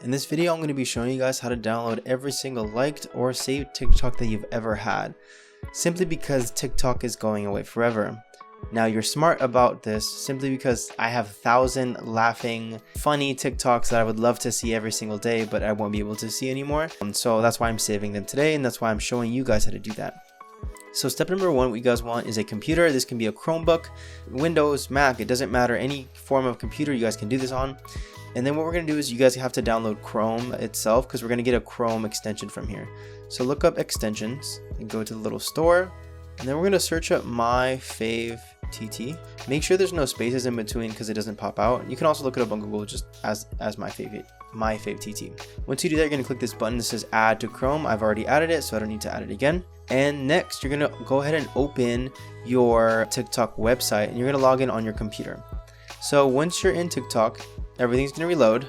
In this video, I'm going to be showing you guys how to download every single liked or saved TikTok that you've ever had, simply because TikTok is going away forever. Now, you're smart about this simply because I have 1,000 laughing, funny TikToks that I would love to see every single day, but I won't be able to see anymore. So that's why I'm saving them today, and that's why I'm showing you guys how to do that. So step number one, what you guys want is a computer. This can be a Chromebook, Windows, Mac, it doesn't matter, any form of computer you guys can do this on. And then what we're going to do is you guys have to download Chrome itself, because we're going to get a Chrome extension from here. So look up extensions and go to the little store, and then we're going to search up My Fave TT. Make sure there's no spaces in between because it doesn't pop out. You can also look it up on Google just as My Fave TT. Once you do that, you're going to click this button that says add to Chrome. I've already added it, so I don't need to add it again. And next, you're going to go ahead and open your TikTok website, and you're going to log in on your computer. So once you're in TikTok, everything's going to reload.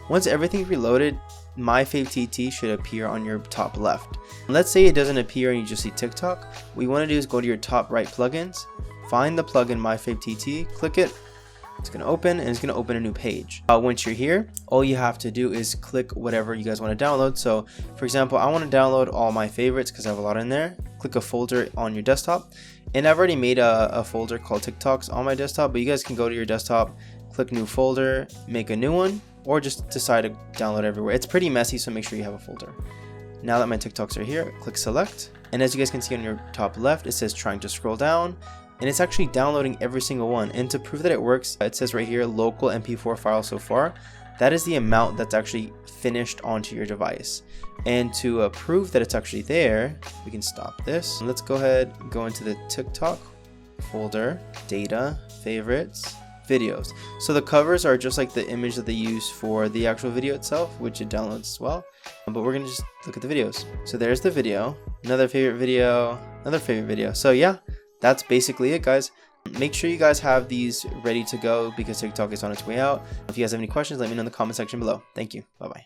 Once everything's reloaded, My Fave TT should appear on your top left. Let's say it doesn't appear and you just see TikTok. What you want to do is go to your top right plugins, find the plugin My Fave TT, click it. It's going to open, and it's going to open a new page. Once you're here, all you have to do is click whatever you guys want to download. So for example, I want to download all my favorites because I have a lot in there. Click a folder on your desktop, and I've already made a folder called TikToks on my desktop, but you guys can go to your desktop, click new folder, make a new one, or just decide to download everywhere. It's pretty messy, so make sure you have a folder. Now that my TikToks are here, click select, and as you guys can see on your top left, it says trying to scroll down, and it's actually downloading every single one. And to prove that it works, it says right here local MP4 file so far. That is the amount that's actually finished onto your device. And to prove that it's actually there, we can stop this. Let's go ahead and go into the TikTok folder, data, favorites, videos. So the covers are just like the image that they use for the actual video itself, which it downloads as well. But we're gonna just look at the videos. So there's the video, another favorite video, another favorite video. So yeah, that's basically it, guys. Make sure you guys have these ready to go because TikTok is on its way out. If you guys have any questions, let me know in the comment section below. Thank you. Bye-bye.